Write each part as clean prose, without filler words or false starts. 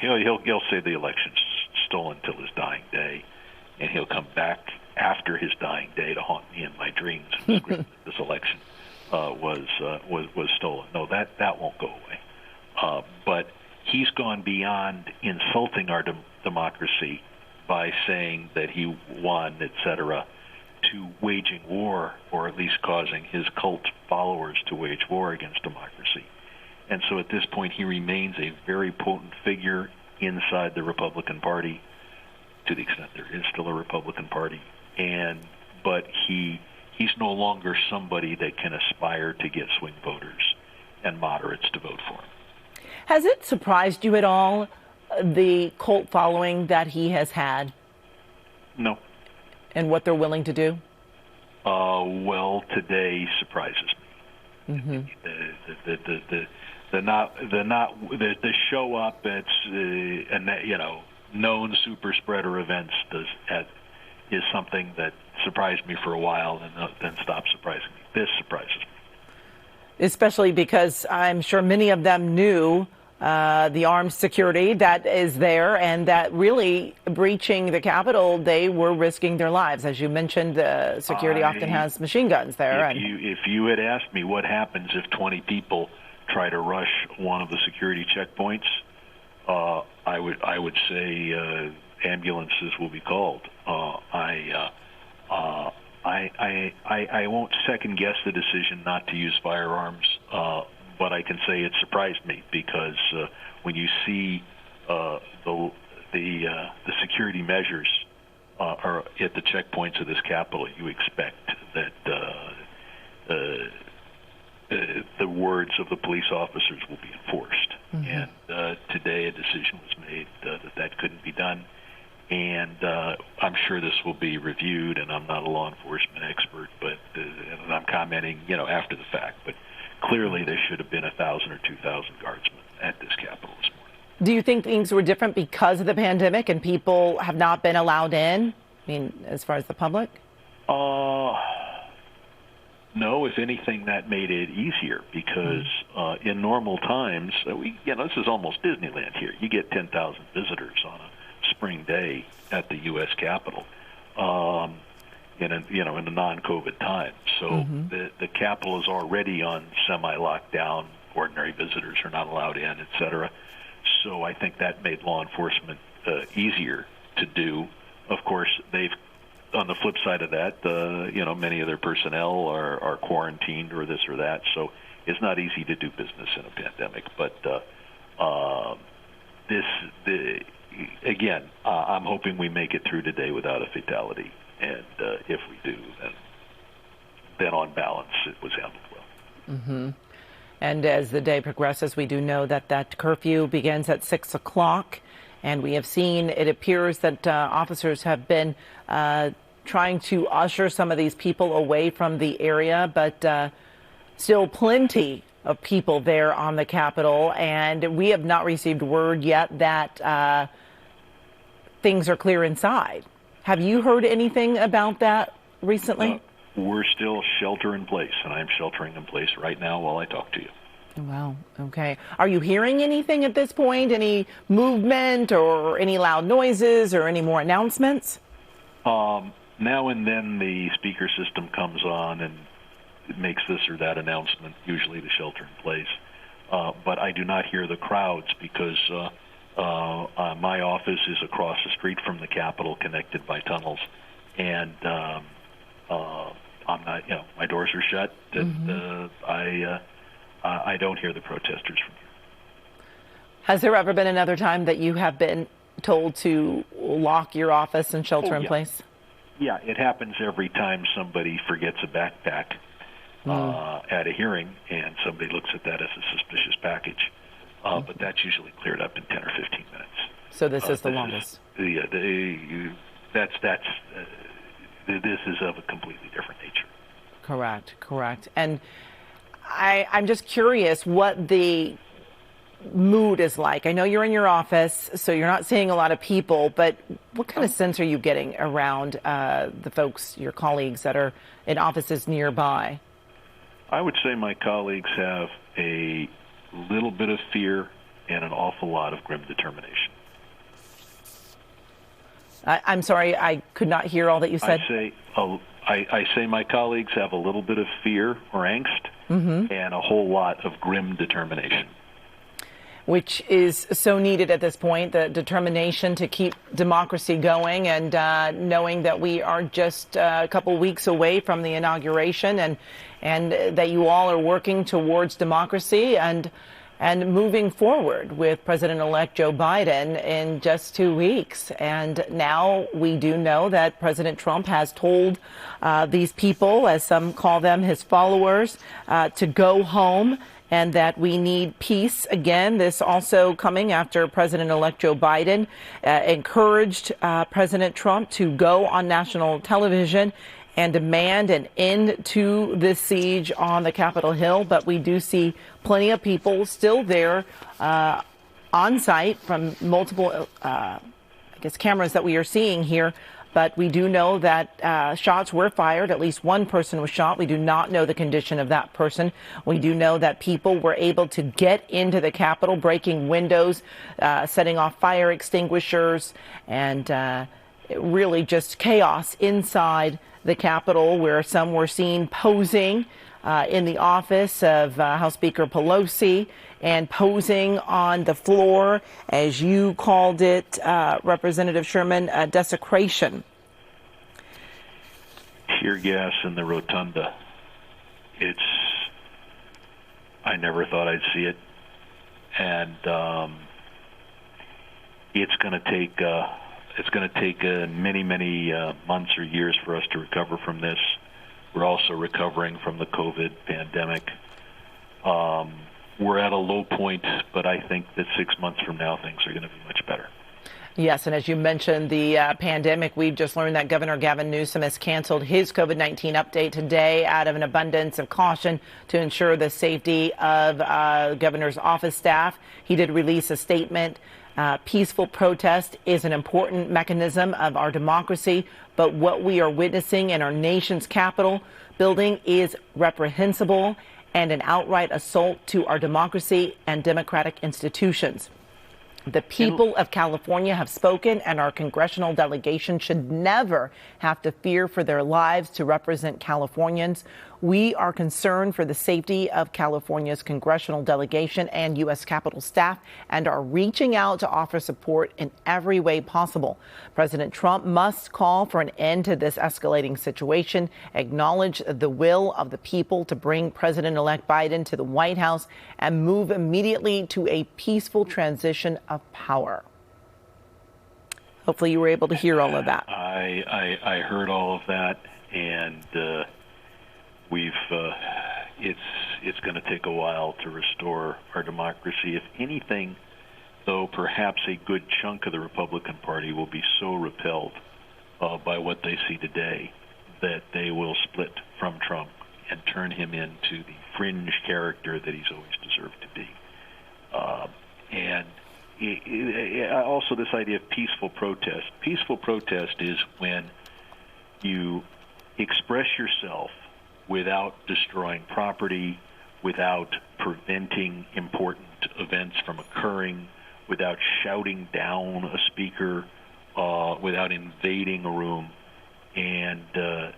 he'll say the election's stolen till his dying day, and he'll come back after his dying day to haunt me in my dreams and scream that this election was stolen. No, that won't go away. But he's gone beyond insulting our democracy by saying that he won, etc., to waging war, or at least causing his cult followers to wage war against democracy. And so at this point, he remains a very potent figure inside the Republican Party, to the extent there is still a Republican Party. But he's no longer somebody that can aspire to get swing voters and moderates to vote for him. Has it surprised you at all, the cult following that he has had? No. And what they're willing to do? Well, today surprises me. Mm-hmm. The show up at known super spreader events is something that surprised me for a while and then stopped surprising me. This surprises me. Especially because I'm sure many of them knew the armed security that is there, and that really breaching the Capitol, they were risking their lives. As you mentioned, security often has machine guns there. If you had asked me what happens if 20 people try to rush one of the security checkpoints, I would say ambulances will be called. I won't second guess the decision not to use firearms, but I can say it surprised me because when you see the security measures are at the checkpoints of this Capitol, you expect that the words of the police officers will be enforced. Mm-hmm. And today a decision was made that couldn't be done. And I'm sure this will be reviewed, and I'm not a law enforcement expert, but and I'm commenting, after the fact. But clearly there should have been 1,000 or 2,000 guardsmen at this Capitol this morning. Do you think things were different because of the pandemic and people have not been allowed in? I mean, as far as the public? No, if anything, that made it easier because in normal times, this is almost Disneyland here. You get 10,000 visitors on a spring day at the U.S. Capitol in a non-COVID time. So the Capitol is already on semi-lockdown. Ordinary visitors are not allowed in, et cetera. So I think that made law enforcement easier to do. Of course, on the flip side of that, many of their personnel are quarantined or this or that. So it's not easy to do business in a pandemic. But again, I'm hoping we make it through today without a fatality. And if we do, then on balance, it was handled well. Mm-hmm. And as the day progresses, we do know that curfew begins at 6 o'clock. And we have seen, it appears that officers have been trying to usher some of these people away from the area, but still plenty of people there on the Capitol. And we have not received word yet that things are clear inside. Have you heard anything about that recently? We're still shelter in place, and I'm sheltering in place right now while I talk to you. Wow. Okay. Are you hearing anything at this point? Any movement or any loud noises or any more announcements? Now and then the speaker system comes on and it makes this or that announcement, usually the shelter in place. But I do not hear the crowds because my office is across the street from the Capitol, connected by tunnels, and I'm not. My doors are shut, and I don't hear the protesters from here. Has there ever been another time that you have been told to lock your office and shelter in place? Yeah, it happens every time somebody forgets a backpack at a hearing, and somebody looks at that as a suspicious package. But that's usually cleared up in 10 or 15 minutes. So this is the longest. This is of a completely different nature. Correct. And I'm just curious what the mood is like. I know you're in your office, so you're not seeing a lot of people, but what kind of sense are you getting around the folks, your colleagues that are in offices nearby? I would say my colleagues have a little bit of fear and an awful lot of grim determination. I'm sorry, I could not hear all that you said. I say my colleagues have a little bit of fear or angst and a whole lot of grim determination. Which is so needed at this point, the determination to keep democracy going, and knowing that we are just a couple weeks away from the inauguration, and that you all are working towards democracy and moving forward with President-elect Joe Biden in just 2 weeks. And now we do know that President Trump has told these people, as some call them, his followers, to go home, and that we need peace. Again, this also coming after President-elect Joe Biden encouraged President Trump to go on national television and demand an end to this siege on the Capitol Hill. But we do see plenty of people still there on site from multiple, cameras that we are seeing here. But we do know that shots were fired. At least one person was shot. We do not know the condition of that person. We do know that people were able to get into the Capitol, breaking windows, setting off fire extinguishers, and really just chaos inside the Capitol, where some were seen posing in the office of House Speaker Pelosi and posing on the floor, as you called it, Representative Sherman, desecration. Tear gas in the rotunda. I never thought I'd see it, and it's going to take many months or years for us to recover from this. We're also recovering from the COVID pandemic. We're at a low point, but I think that 6 months from now, things are going to be much better. Yes, and as you mentioned, the pandemic, we've just learned that Governor Gavin Newsom has canceled his COVID-19 update today out of an abundance of caution to ensure the safety of governor's office staff. He did release a statement. Peaceful protest is an important mechanism of our democracy, but what we are witnessing in our nation's Capitol building is reprehensible and an outright assault to our democracy and democratic institutions. The people of California have spoken, and our congressional delegation should never have to fear for their lives to represent Californians. We are concerned for the safety of California's congressional delegation and U.S. Capitol staff, and are reaching out to offer support in every way possible. President Trump must call for an end to this escalating situation, acknowledge the will of the people to bring President-elect Biden to the White House, and move immediately to a peaceful transition of power. Hopefully you were able to hear all of that. I heard all of that, and it's going to take a while to restore our democracy. If anything, though, perhaps a good chunk of the Republican Party will be so repelled by what they see today that they will split from Trump and turn him into the fringe character that he's always deserved to be. Also this idea of peaceful protest. Peaceful protest is when you express yourself without destroying property, without preventing important events from occurring, without shouting down a speaker, without invading a room. And the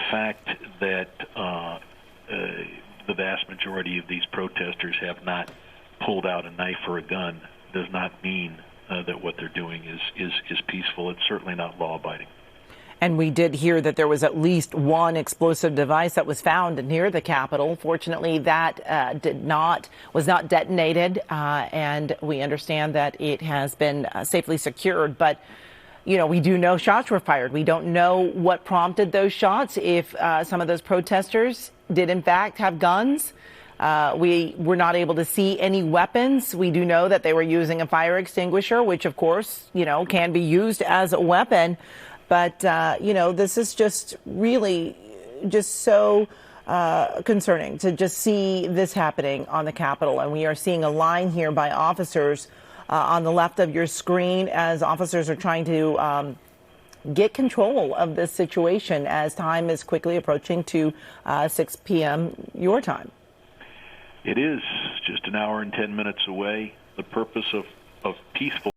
fact that the vast majority of these protesters have not pulled out a knife or a gun does not mean that what they're doing is peaceful. It's certainly not law-abiding. And we did hear that there was at least one explosive device that was found near the Capitol. Fortunately, that was not detonated, and we understand that it has been safely secured. But, you know, we do know shots were fired. We don't know what prompted those shots, if some of those protesters did, in fact, have guns. We were not able to see any weapons. We do know that they were using a fire extinguisher, which, of course, you know, can be used as a weapon. But, you know, this is just really just so concerning to just see this happening on the Capitol. And we are seeing a line here by officers on the left of your screen as officers are trying to get control of this situation as time is quickly approaching to 6 p.m. your time. It is just an hour and 10 minutes away. The purpose of peaceful